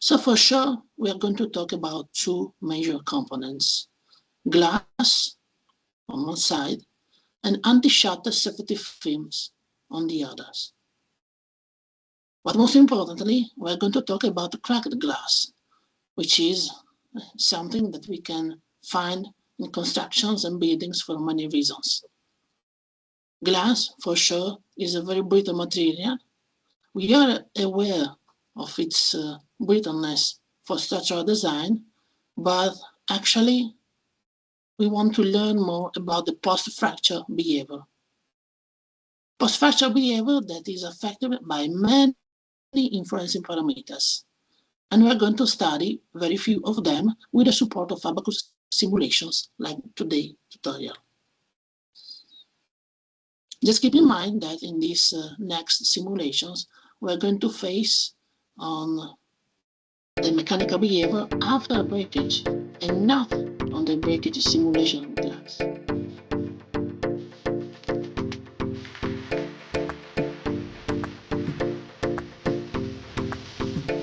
So for sure, we are going to talk about two major components: glass on one side and anti-shatter safety films on the others. But most importantly, we're going to talk about cracked glass, which is something that we can find in constructions and buildings for many reasons. Glass, for sure, is a very brittle material. We are aware of its brittleness for structural design, but actually we want to learn more about the post-fracture behavior. Post-fracture behavior that is affected by many influencing parameters. And we're going to study very few of them with the support of Abacus simulations like today's tutorial. Just keep in mind that in these next simulations, we're going to face on the mechanical behavior after breakage and not on the breakage simulation of glass.